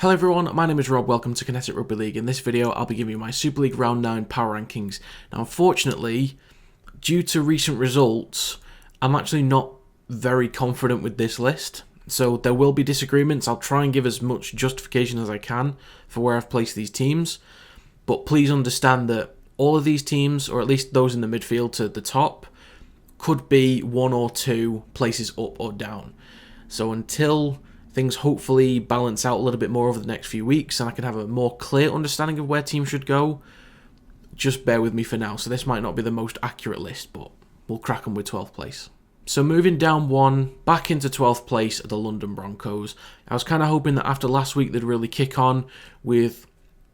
Hello everyone, my name is Rob, welcome to Kinetic Rugby League. In this video I'll be giving you my Super League Round 9 power rankings. Now unfortunately, due to recent results, I'm actually not very confident with this list. So there will be disagreements. I'll try and give as much justification as I can for where I've placed these teams. But please understand that all of these teams, or at least those in the midfield to the top, could be one or two places up or down. So until things hopefully balance out a little bit more over the next few weeks and I can have a more clear understanding of where teams should go, just bear with me for now. So this might not be the most accurate list, but we'll crack on with 12th place. So moving down one, back into 12th place are the London Broncos. I was kind of hoping that after last week they'd really kick on with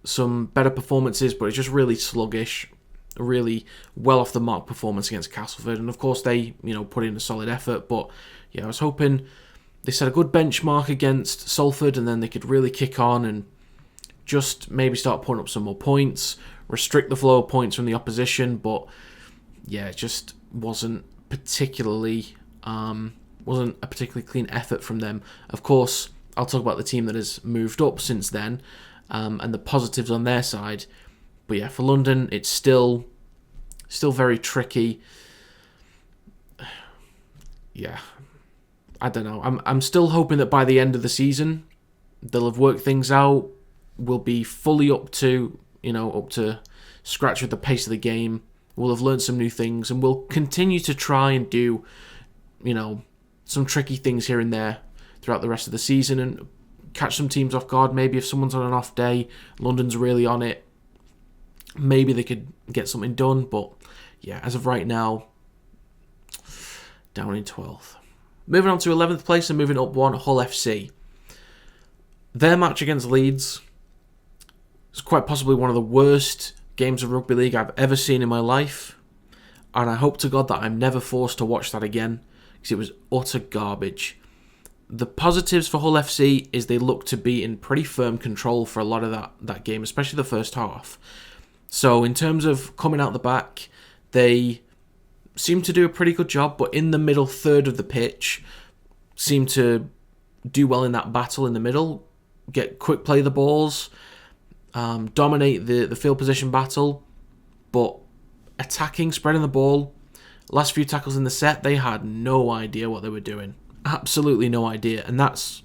some better performances, but it's just really sluggish, really well off the mark performance against Castleford. And of course they, put in a solid effort, but yeah, I was hoping they set a good benchmark against Salford and then they could really kick on and just maybe start putting up some more points, restrict the flow of points from the opposition. But yeah, it just wasn't a particularly clean effort from them. Of course, I'll talk about the team that has moved up since then and the positives on their side. But yeah, for London, it's still very tricky. Yeah, I don't know. I'm still hoping that by the end of the season, they'll have worked things out. We'll be fully up to scratch with the pace of the game. We'll have learned some new things, and we'll continue to try and do, some tricky things here and there throughout the rest of the season and catch some teams off guard. Maybe if someone's on an off day, London's really on it, maybe they could get something done. But yeah, as of right now, down in 12th. Moving on to 11th place and moving up one, Hull FC. Their match against Leeds was quite possibly one of the worst games of rugby league I've ever seen in my life. And I hope to God that I'm never forced to watch that again, because it was utter garbage. The positives for Hull FC is they look to be in pretty firm control for a lot of that game, especially the first half. So in terms of coming out the back, they seem to do a pretty good job, but in the middle third of the pitch, seem to do well in that battle in the middle, get quick play the balls, dominate the field position battle, but attacking, spreading the ball, last few tackles in the set, they had no idea what they were doing. Absolutely no idea. And that's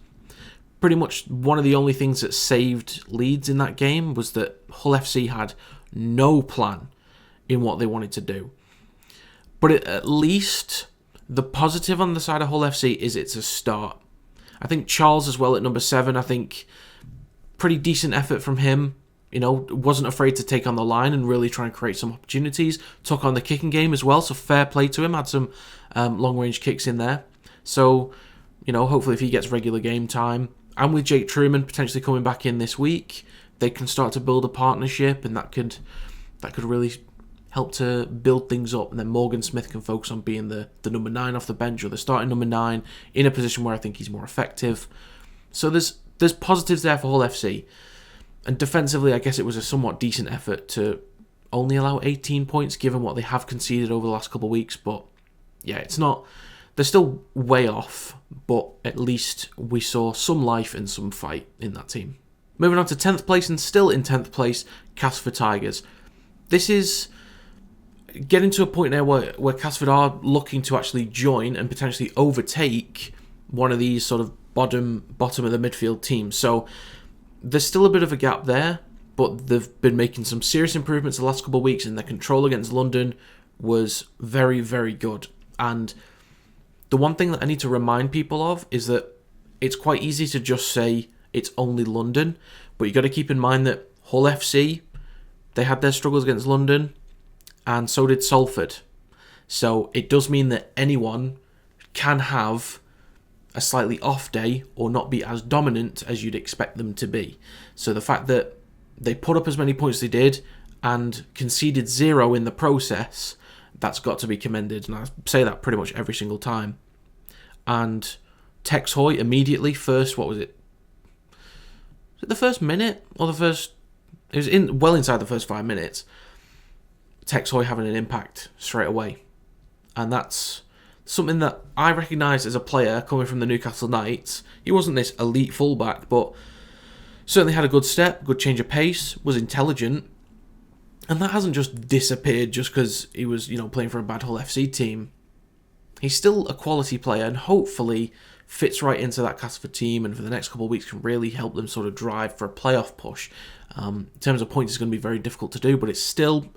pretty much one of the only things that saved Leeds in that game, was that Hull FC had no plan in what they wanted to do. But at least the positive on the side of Hull FC is it's a start. I think Charles as well at number 7, I think pretty decent effort from him. Wasn't afraid to take on the line and really try and create some opportunities. Took on the kicking game as well, so fair play to him. Had some long-range kicks in there. So, hopefully if he gets regular game time, and with Jake Truman potentially coming back in this week, they can start to build a partnership, and that could really help to build things up. And then Morgan Smith can focus on being the number 9 off the bench, or the starting number 9 in a position where I think he's more effective. So there's positives there for Hull FC. And defensively, I guess it was a somewhat decent effort to only allow 18 points given what they have conceded over the last couple of weeks. But yeah, they're still way off, but at least we saw some life and some fight in that team. Moving on to 10th place, and still in 10th place, Castleford Tigers. This is getting to a point now where Castleford are looking to actually join and potentially overtake one of these sort of bottom of the midfield teams. So there's still a bit of a gap there, but they've been making some serious improvements the last couple of weeks, and their control against London was very, very good. And the one thing that I need to remind people of is that it's quite easy to just say it's only London, but you got to keep in mind that Hull FC, they had their struggles against London, and so did Salford. So it does mean that anyone can have a slightly off day or not be as dominant as you'd expect them to be. So the fact that they put up as many points as they did and conceded 0 in the process, that's got to be commended. And I say that pretty much every single time. And Tex Hoy immediately first, what was it? Was it the first minute or the first? It was well inside the first 5 minutes. Tex Hoy having an impact straight away. And that's something that I recognise as a player coming from the Newcastle Knights. He wasn't this elite fullback, but Certainly had a good step, good change of pace, was intelligent, and that hasn't just disappeared just because he was, playing for a bad Hull FC team. He's still a quality player and hopefully fits right into that Castleford team, and for the next couple of weeks can really help them sort of drive for a playoff push. In terms of points, it's going to be very difficult to do, but it's still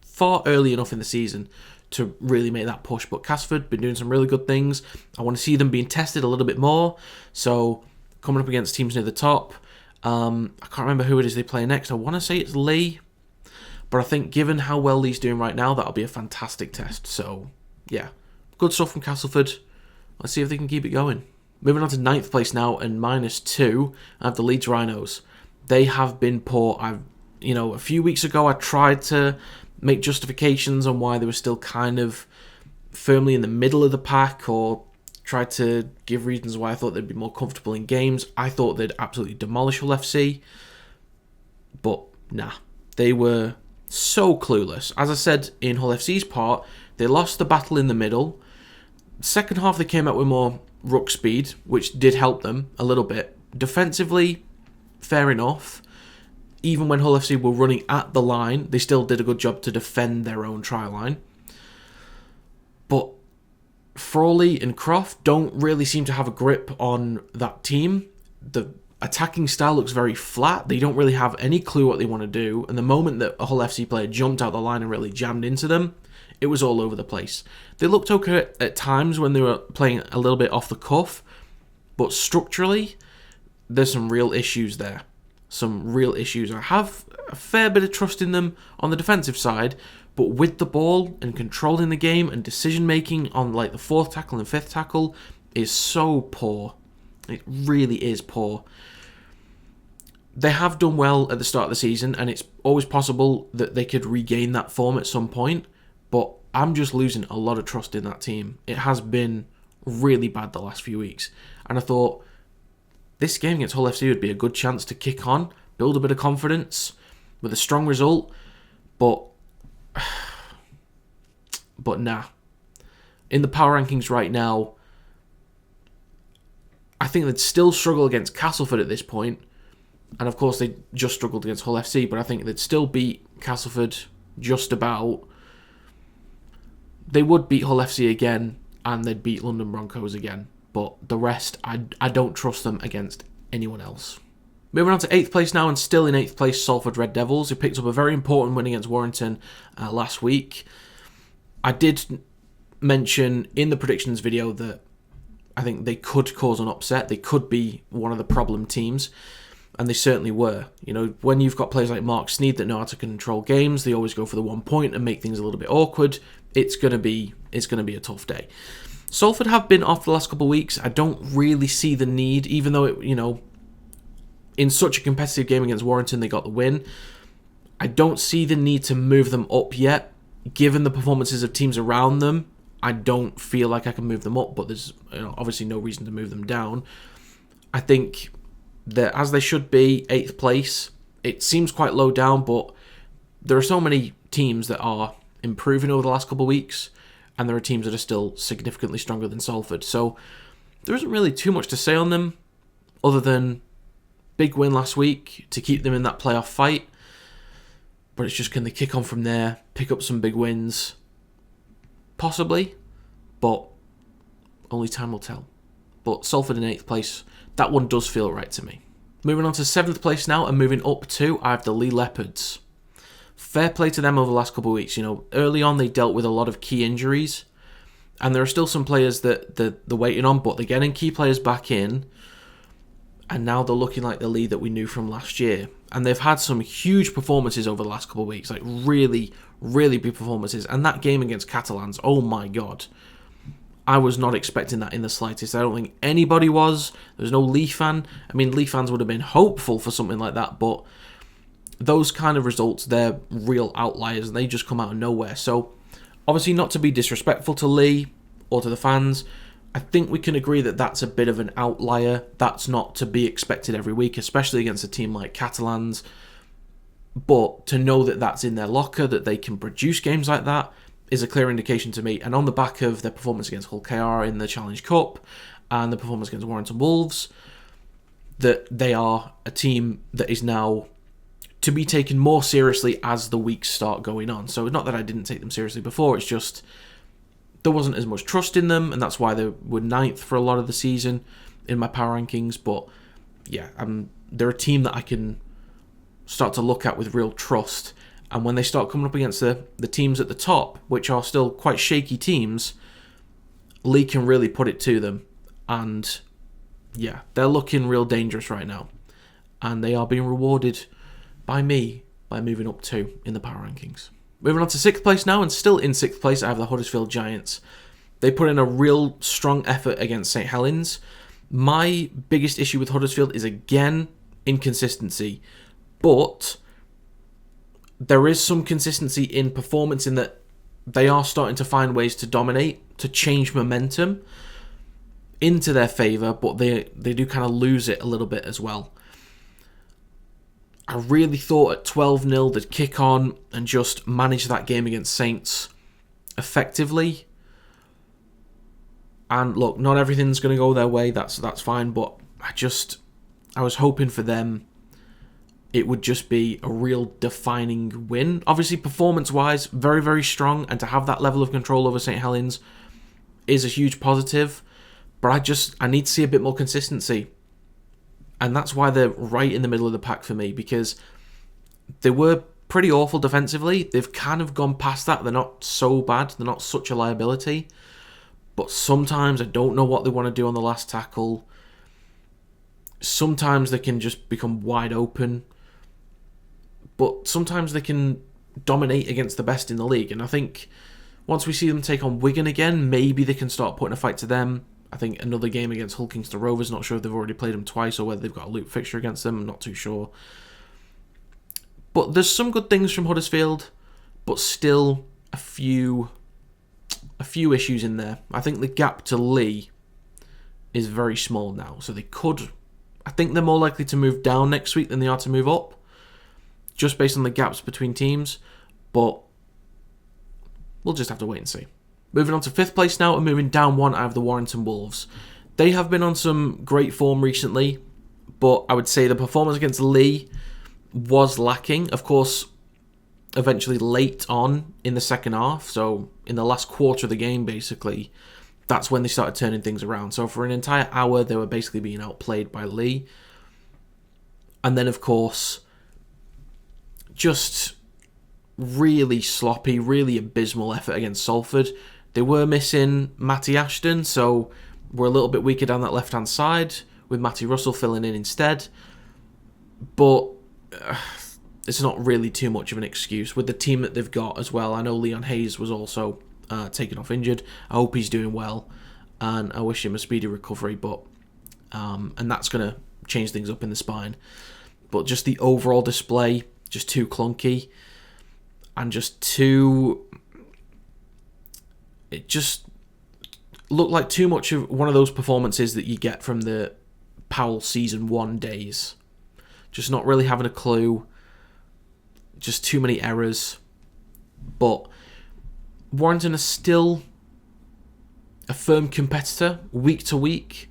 far early enough in the season to really make that push. But Castleford been doing some really good things. I want to see them being tested a little bit more. So coming up against teams near the top, I can't remember who it is they play next. I want to say it's Leigh, but I think given how well Leigh's doing right now, that'll be a fantastic test. So yeah, good stuff from Castleford. Let's see if they can keep it going. Moving on to 9th place now and -2, I have the Leeds Rhinos. They have been poor. A few weeks ago I tried to make justifications on why they were still kind of firmly in the middle of the pack, or tried to give reasons why I thought they'd be more comfortable in games. I thought they'd absolutely demolish Hull FC, but nah, they were so clueless. As I said in Hull FC's part, they lost the battle in the middle. Second half they came out with more ruck speed, which did help them a little bit. Defensively, fair enough. Even when Hull FC were running at the line, they still did a good job to defend their own try line. But Frawley and Croft don't really seem to have a grip on that team. The attacking style looks very flat. They don't really have any clue what they want to do. And the moment that a Hull FC player jumped out the line and really jammed into them, it was all over the place. They looked okay at times when they were playing a little bit off the cuff, but structurally, there's some real issues there. Some real issues. I have a fair bit of trust in them on the defensive side, but with the ball and controlling the game and decision making on like the 4th tackle and 5th tackle is so poor. It really is poor. They have done well at the start of the season, and it's always possible that they could regain that form at some point, but I'm just losing a lot of trust in that team. It has been really bad the last few weeks, and I thought this game against Hull FC would be a good chance to kick on, build a bit of confidence with a strong result, but nah. In the power rankings right now, I think they'd still struggle against Castleford at this point, and of course they just struggled against Hull FC, but I think they'd still beat Castleford just about. They would beat Hull FC again, and they'd beat London Broncos again. But the rest, I don't trust them against anyone else. Moving on to 8th place now, and still in 8th place, Salford Red Devils, who picked up a very important win against Warrington last week. I did mention in the predictions video that I think they could cause an upset. They could be one of the problem teams, and they certainly were. When you've got players like Mark Sneed that know how to control games, they always go for the 1 point and make things a little bit awkward. It's gonna be a tough day. Salford have been off the last couple of weeks. I don't really see the need, even though in such a competitive game against Warrington, they got the win. I don't see the need to move them up yet. Given the performances of teams around them, I don't feel like I can move them up, but there's obviously no reason to move them down. I think that as they should be, 8th place, it seems quite low down, but there are so many teams that are improving over the last couple of weeks, and there are teams that are still significantly stronger than Salford. So there isn't really too much to say on them, other than big win last week to keep them in that playoff fight. But it's just, can they kick on from there, pick up some big wins? Possibly, but only time will tell. But Salford in 8th place, that one does feel right to me. Moving on to 7th place now, and moving up to, I have the Leigh Leopards. Fair play to them over the last couple of weeks. Early on they dealt with a lot of key injuries, and there are still some players that they're waiting on, but they're getting key players back in, and now they're looking like the Leigh that we knew from last year. And they've had some huge performances over the last couple of weeks, like really, really big performances. And that game against Catalans, oh my God. I was not expecting that in the slightest. I don't think anybody was. There's no Leigh fan. I mean, Leigh fans would have been hopeful for something like that, but those kind of results, they're real outliers, and they just come out of nowhere. So, obviously not to be disrespectful to Leigh or to the fans, I think we can agree that that's a bit of an outlier. That's not to be expected every week, especially against a team like Catalans. But to know that that's in their locker, that they can produce games like that, is a clear indication to me. And on the back of their performance against Hull KR in the Challenge Cup and the performance against Warrington Wolves, that they are a team that is now to be taken more seriously as the weeks start going on. So not that I didn't take them seriously before, it's just there wasn't as much trust in them, and that's why they were 9th for a lot of the season in my power rankings. But yeah, they're a team that I can start to look at with real trust. And when they start coming up against the teams at the top, which are still quite shaky teams, Leigh can really put it to them. And yeah, they're looking real dangerous right now. And they are being rewarded by me by moving up 2 in the power rankings. Moving on to 6th place now, and still in 6th place I have the Huddersfield Giants. They put in a real strong effort against St Helens. My biggest issue with Huddersfield is, again, inconsistency. But there is some consistency in performance in that they are starting to find ways to dominate, to change momentum into their favour, but they do kind of lose it a little bit as well. I really thought at 12-0 they'd kick on and just manage that game against Saints effectively. And look, not everything's going to go their way, that's fine, but I was hoping for them it would just be a real defining win. Obviously, performance-wise, very, very strong, and to have that level of control over St Helens is a huge positive, but I need to see a bit more consistency. And that's why they're right in the middle of the pack for me, because they were pretty awful defensively. They've kind of gone past that. They're not so bad. They're not such a liability. But sometimes I don't know what they want to do on the last tackle. Sometimes they can just become wide open. But sometimes they can dominate against the best in the league. And I think once we see them take on Wigan again, maybe they can start putting a fight to them. I think another game against Hull Kingston Rovers, not sure if they've already played them twice or whether they've got a loop fixture against them, I'm not too sure. But there's some good things from Huddersfield, but still a few issues in there. I think the gap to Leigh is very small now, so I think they're more likely to move down next week than they are to move up, just based on the gaps between teams, but we'll just have to wait and see. Moving on to 5th place now, and moving down 1, I have the Warrington Wolves. They have been on some great form recently, but I would say the performance against Leigh was lacking. Of course, eventually late on in the second half, so in the last quarter of the game, basically, that's when they started turning things around. So for an entire hour, they were basically being outplayed by Leigh. And then, of course, just really sloppy, really abysmal effort against Salford. They were missing Matty Ashton, so we're a little bit weaker down that left-hand side, with Matty Russell filling in instead. But it's not really too much of an excuse with the team that they've got as well. I know Leon Hayes was also taken off injured. I hope he's doing well, and I wish him a speedy recovery, but and that's going to change things up in the spine. But just the overall display, just too clunky, and just too... It just looked like too much of one of those performances that you get from the Powell Season 1 days. Just not really having a clue. Just too many errors. But Warrington is still a firm competitor, week to week.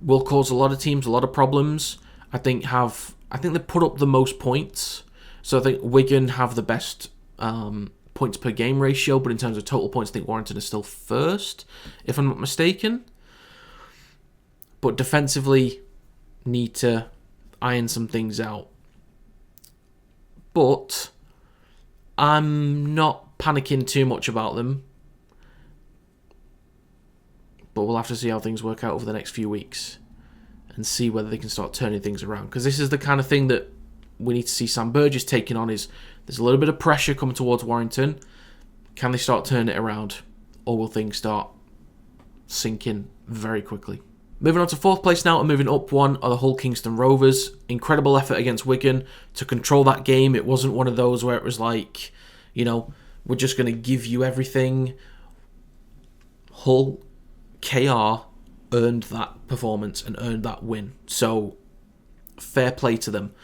Will cause a lot of teams a lot of problems. I think they put up the most points. So I think Wigan have the best points per game ratio, but in terms of total points, I think Warrington is still first, if I'm not mistaken. But defensively, need to iron some things out. But I'm not panicking too much about them. But we'll have to see how things work out over the next few weeks and see whether they can start turning things around. Because this is the kind of thing that we need to see Sam Burgess taking on. Is there's a little bit of pressure coming towards Warrington. Can they start turning it around? Or will things start sinking very quickly? Moving on to 4th place now, and moving up 1 are the Hull Kingston Rovers. Incredible effort against Wigan to control that game. It wasn't one of those where it was like, we're just going to give you everything. Hull KR earned that performance and earned that win. So, fair play to them.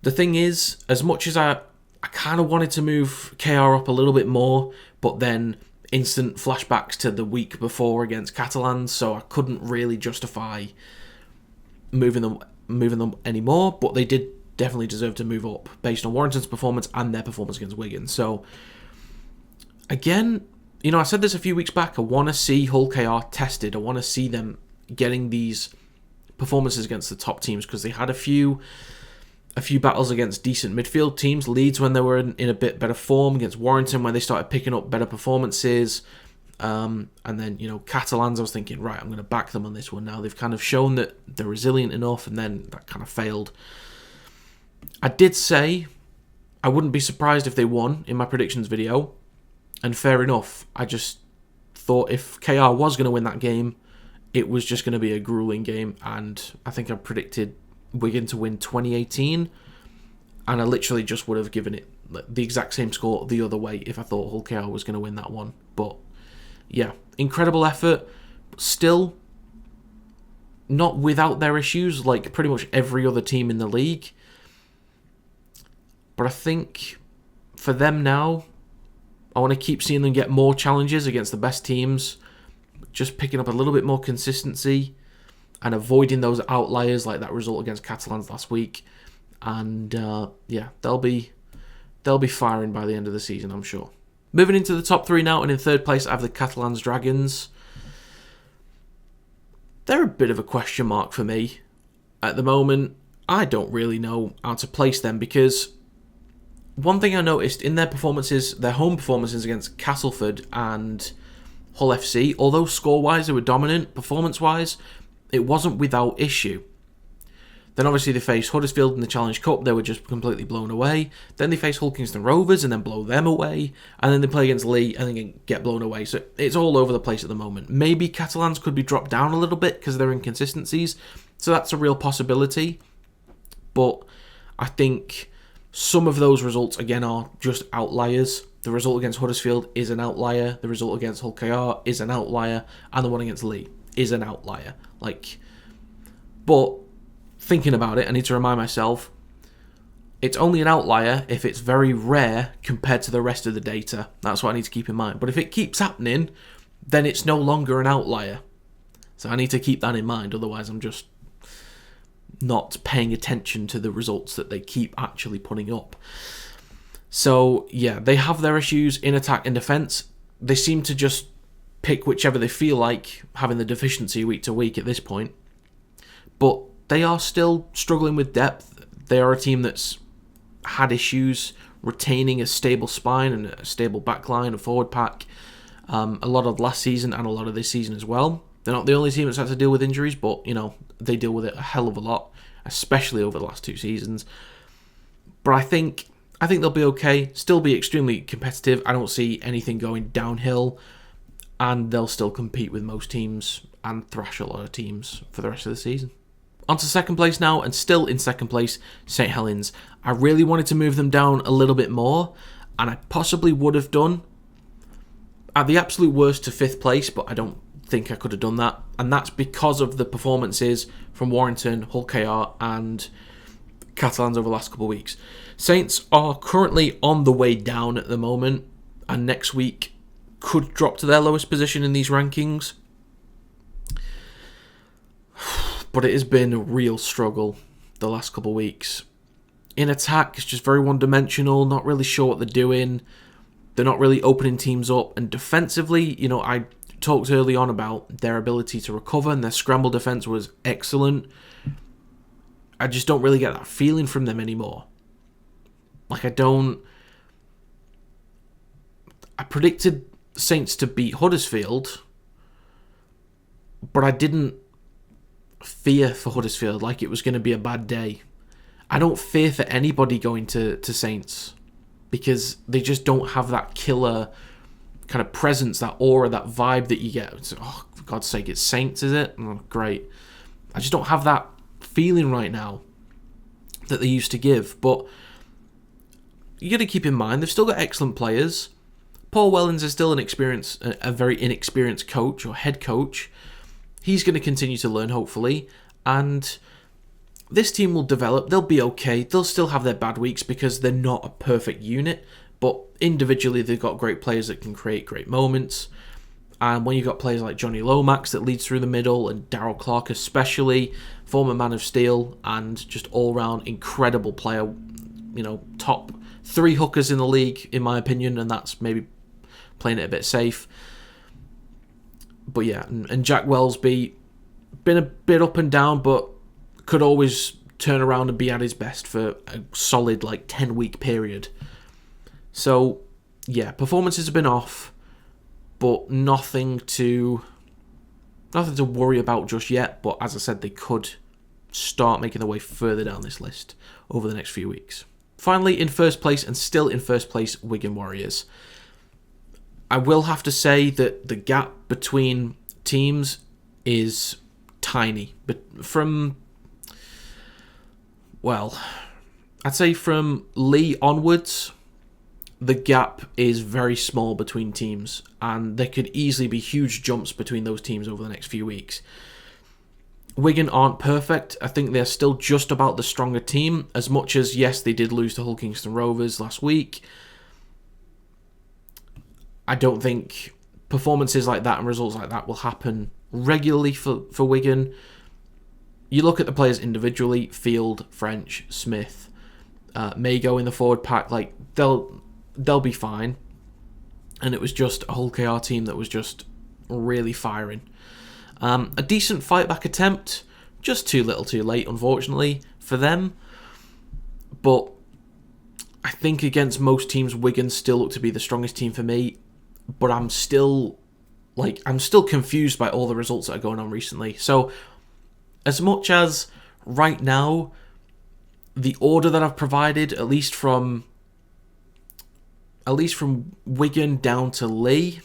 The thing is, as much as I kind of wanted to move KR up a little bit more, but then instant flashbacks to the week before against Catalans, so I couldn't really justify moving them moving them anymore, but they did definitely deserve to move up based on Warrington's performance and their performance against Wigan. So, again, I said this a few weeks back, I want to see Hull KR tested. I want to see them getting these performances against the top teams, because they had a few battles against decent midfield teams. Leeds when they were in a bit better form, against Warrington when they started picking up better performances, and then Catalans, I was thinking, right, I'm going to back them on this one now. They've kind of shown that they're resilient enough, and then that kind of failed. I did say I wouldn't be surprised if they won in my predictions video, and fair enough. I just thought if KR was going to win that game, it was just going to be a grueling game, and I think I predicted Wigan to win 2018, and I literally just would have given it the exact same score the other way if I thought Hull KR was going to win that one. But yeah, incredible effort, still not without their issues like pretty much every other team in the league. But I think for them now, I want to keep seeing them get more challenges against the best teams, just picking up a little bit more consistency and avoiding those outliers like that result against Catalans last week. And they'll be firing by the end of the season, I'm sure. Moving into the top three now, and in third place I have the Catalan Dragons. They're a bit of a question mark for me at the moment. I don't really know how to place them, because one thing I noticed in their performances, their home performances against Castleford and Hull FC, although score-wise they were dominant, performance-wise, it wasn't without issue. Then obviously they faced Huddersfield in the Challenge Cup, they were just completely blown away. Then they face Kingston Rovers and then blow them away. And then they play against Leigh and then get blown away. So it's all over the place at the moment. Maybe Catalans could be dropped down a little bit because of their inconsistencies. So that's a real possibility. But I think some of those results, again, are just outliers. The result against Huddersfield is an outlier. The result against Hull KR is an outlier. And the one against Leigh is an outlier. But thinking about it, I need to remind myself, it's only an outlier if it's very rare compared to the rest of the data. That's what I need to keep in mind. But if it keeps happening, then it's no longer an outlier. So I need to keep that in mind. Otherwise, I'm just not paying attention to the results that they keep actually putting up. So, yeah, they have their issues in attack and defence. They seem to just pick whichever they feel like, having the deficiency week to week at this point. But they are still struggling with depth. They are a team that's had issues retaining a stable spine and a stable backline, a forward pack, a lot of last season and a lot of this season as well. They're not the only team that's had to deal with injuries, but, they deal with it a hell of a lot, especially over the last two seasons. But I think they'll be okay, still be extremely competitive. I don't see anything going downhill, and they'll still compete with most teams and thrash a lot of teams for the rest of the season. On to second place now, and still in second place, St Helens. I really wanted to move them down a little bit more, and I possibly would have done at the absolute worst to fifth place, but I don't think I could have done that, and that's because of the performances from Warrington, Hull KR and Catalans over the last couple of weeks. Saints are currently on the way down at the moment, and next week could drop to their lowest position in these rankings. But it has been a real struggle the last couple of weeks. In attack, it's just very one-dimensional, not really sure what they're doing. They're not really opening teams up. And defensively, I talked early on about their ability to recover, and their scramble defence was excellent. I just don't really get that feeling from them anymore. I predicted Saints to beat Huddersfield, but I didn't fear for Huddersfield like it was going to be a bad day. I don't fear for anybody going to Saints, because they just don't have that killer kind of presence, that aura, that vibe that you get. It's, oh, for God's sake, it's Saints, is it? Oh, great. I just don't have that feeling right now that they used to give. But you got to keep in mind, they've still got excellent players. Paul Wellens is still a very inexperienced coach or head coach. He's going to continue to learn, hopefully, and this team will develop. They'll be okay. They'll still have their bad weeks because they're not a perfect unit, but individually they've got great players that can create great moments. And when you've got players like Johnny Lomax that leads through the middle, and Darryl Clark especially, former Man of Steel, and just all-round incredible player. Top 3 hookers in the league, in my opinion, and that's maybe playing it a bit safe. But yeah, and Jack Wellsby, been a bit up and down, but could always turn around and be at his best for a solid 10-week period. So yeah, performances have been off, but nothing to worry about just yet. But as I said, they could start making their way further down this list over the next few weeks. Finally, in first place, and still in first place, Wigan Warriors. I will have to say that the gap between teams is tiny. But I'd say from Leigh onwards, the gap is very small between teams, and there could easily be huge jumps between those teams over the next few weeks. Wigan aren't perfect. I think they're still just about the stronger team, as much as, yes, they did lose to Hull Kingston Rovers last week. I don't think performances like that and results like that will happen regularly for Wigan. You look at the players individually, Field, French, Smith, Mago in the forward pack, they'll be fine. And it was just a Hull KR team that was just really firing. A decent fight-back attempt, just too little too late, unfortunately, for them. But I think against most teams, Wigan still look to be the strongest team for me. But I'm still confused by all the results that are going on recently. So, as much as right now, the order that I've provided, at least from Wigan down to Leigh,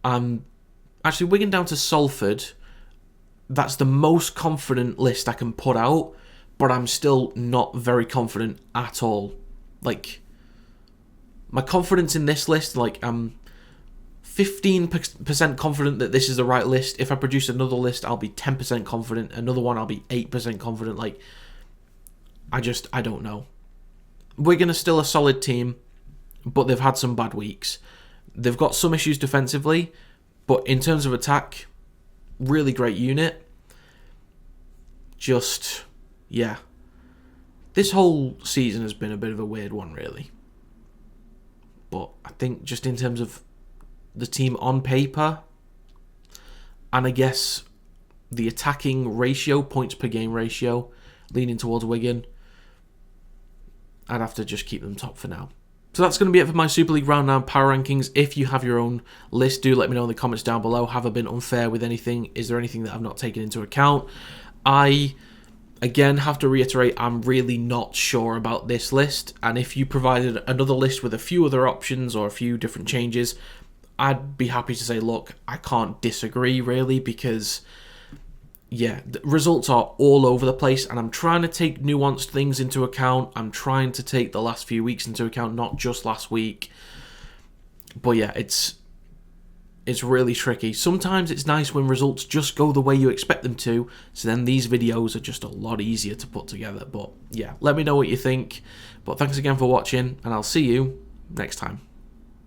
actually, Wigan down to Salford, that's the most confident list I can put out, but I'm still not very confident at all. My confidence in this list, I'm 15% confident that this is the right list. If I produce another list, I'll be 10% confident. Another one, I'll be 8% confident. I don't know. Wigan are still a solid team, but they've had some bad weeks. They've got some issues defensively, but in terms of attack, really great unit. Just, yeah. This whole season has been a bit of a weird one, really. But I think just in terms of the team on paper, and I guess the attacking ratio, points per game ratio, leaning towards Wigan, I'd have to just keep them top for now. So that's going to be it for my Super League Round 9 power rankings. If you have your own list, do let me know in the comments down below. Have I been unfair with anything? Is there anything that I've not taken into account? I, again, have to reiterate, I'm really not sure about this list. And if you provided another list with a few other options or a few different changes, I'd be happy to say, look, I can't disagree, really, because yeah, the results are all over the place, and I'm trying to take nuanced things into account. I'm trying to take the last few weeks into account, not just last week. But yeah, it's really tricky. Sometimes it's nice when results just go the way you expect them to, so then these videos are just a lot easier to put together. But yeah, let me know what you think. But thanks again for watching, and I'll see you next time.